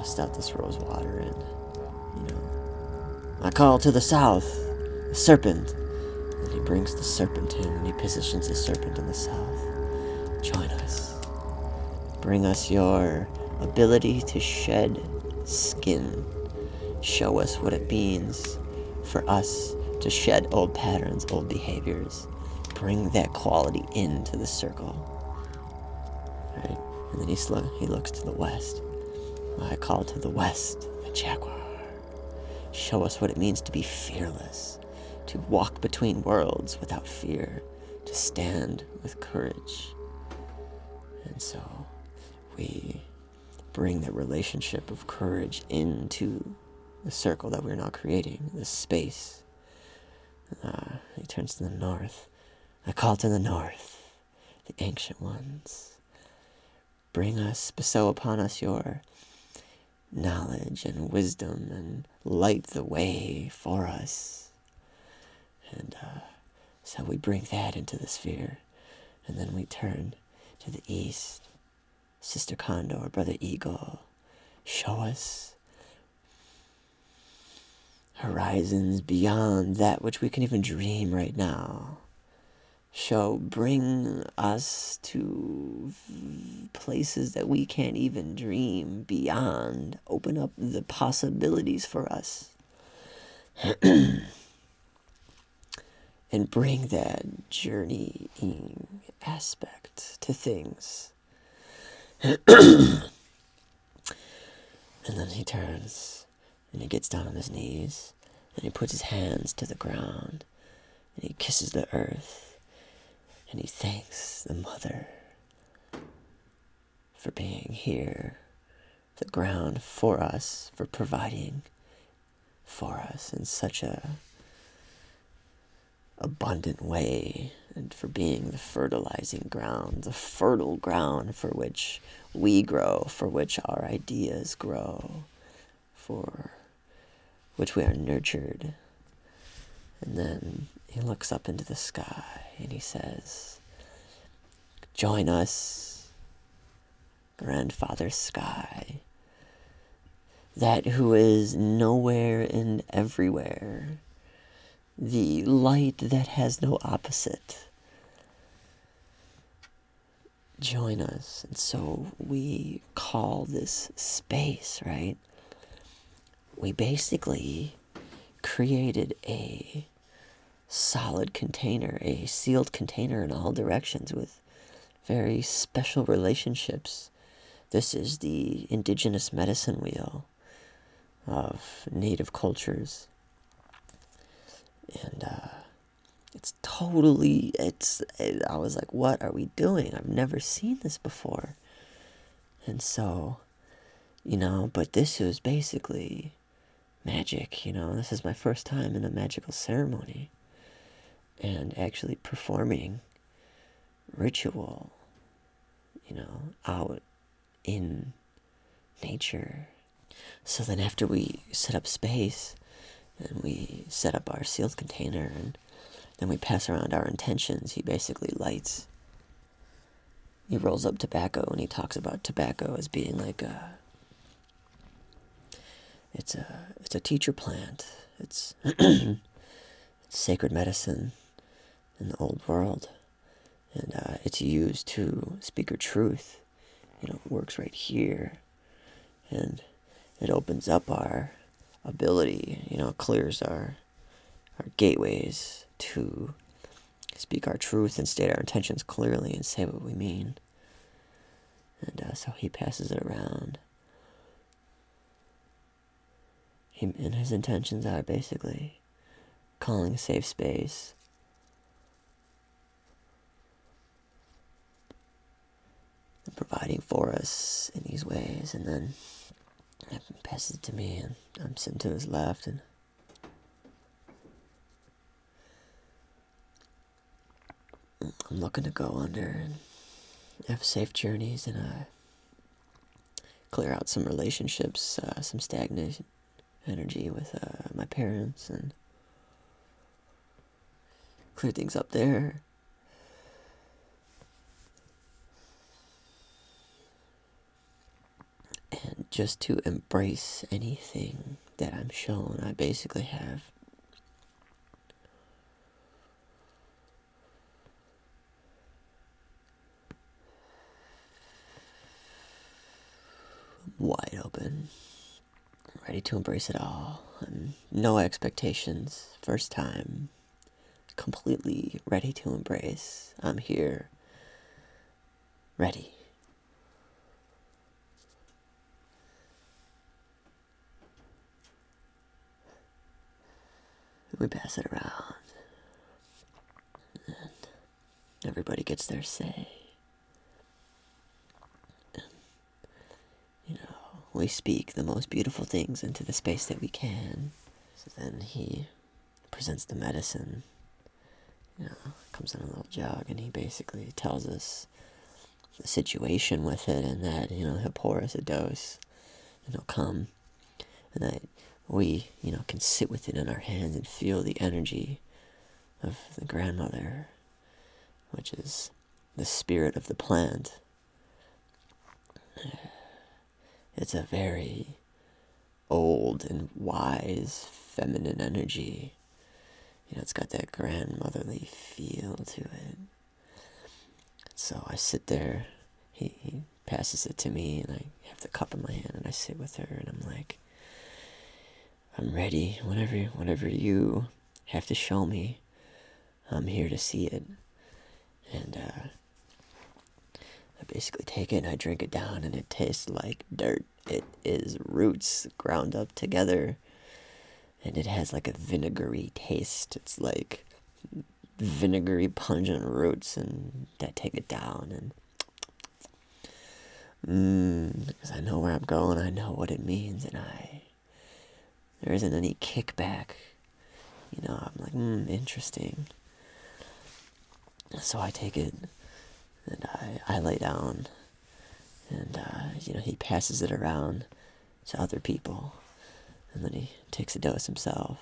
bust out this rose water and, I call to the south, the serpent. And he brings the serpent in and he positions the serpent in the south. Join us. Bring us your ability to shed skin. Show us what it means for us to shed old patterns, old behaviors. Bring that quality into the circle. Right? And then he looks to the west. I call to the west, the jaguar. Show us what it means to be fearless, to walk between worlds without fear, to stand with courage. And so we bring the relationship of courage into the circle that we're now creating, this space. He turns to the north. I call to the north, the ancient ones. Bring us, bestow upon us your knowledge and wisdom and light the way for us. And so we bring that into the sphere. And then we turn to the east. Sister Condor, Brother Eagle, show us horizons beyond that which we can even dream right now. Bring us to places that we can't even dream beyond. Open up the possibilities for us. And bring that journeying aspect to things. And then he turns and he gets down on his knees and he puts his hands to the ground and he kisses the earth. And he thanks the mother for being here, the ground for us, for providing for us in such a abundant way, and for being the fertilizing ground, the fertile ground for which we grow, for which our ideas grow, for which we are nurtured. And then he looks up into the sky and he says, join us, Grandfather Sky, that who is nowhere and everywhere, the light that has no opposite. Join us. And so we call this space, right? We basically created a solid container, a sealed container in all directions with very special relationships. This is the indigenous medicine wheel of native cultures. And I was like, what are we doing? I've never seen this before. And so, but this was basically magic, This is my first time in a magical ceremony. And actually performing ritual, out in nature. So then after we set up space, and we set up our sealed container, and then we pass around our intentions, he basically lights. He rolls up tobacco, and he talks about tobacco as being like it's a teacher plant. It's sacred medicine in the old world, and it's used to speak your truth. It works right here, and it opens up our ability, it clears our gateways to speak our truth and state our intentions clearly and say what we mean. And so he passes it around. And his intentions are basically calling a safe space, and providing for us in these ways. And then he passes it to me, and I'm sitting to his left, and I'm looking to go under and have safe journeys, and clear out some relationships, some stagnant energy with my parents, and clear things up there. And just to embrace anything that I'm shown. I basically have wide open, ready to embrace it all, and no expectations. First time, completely ready to embrace. I'm here, ready. We pass it around, and everybody gets their say. And, we speak the most beautiful things into the space that we can. So then he presents the medicine. Comes in a little jug, and he basically tells us the situation with it, and that, he'll pour us a dose, and he'll come, and that we, can sit with it in our hands and feel the energy of the grandmother, which is the spirit of the plant. It's a very old and wise feminine energy. It's got that grandmotherly feel to it. So I sit there, he passes it to me, and I have the cup in my hand, and I sit with her, and I'm like, I'm ready. Whatever you have to show me, I'm here to see it. And I basically take it and I drink it down, and it tastes like dirt. It is roots ground up together, and it has like a vinegary taste. It's like vinegary pungent roots, and I take it down, and because I know where I'm going, I know what it means, and there isn't any kickback. I'm like, interesting. So I take it, and I lay down, and he passes it around to other people, and then he takes a dose himself.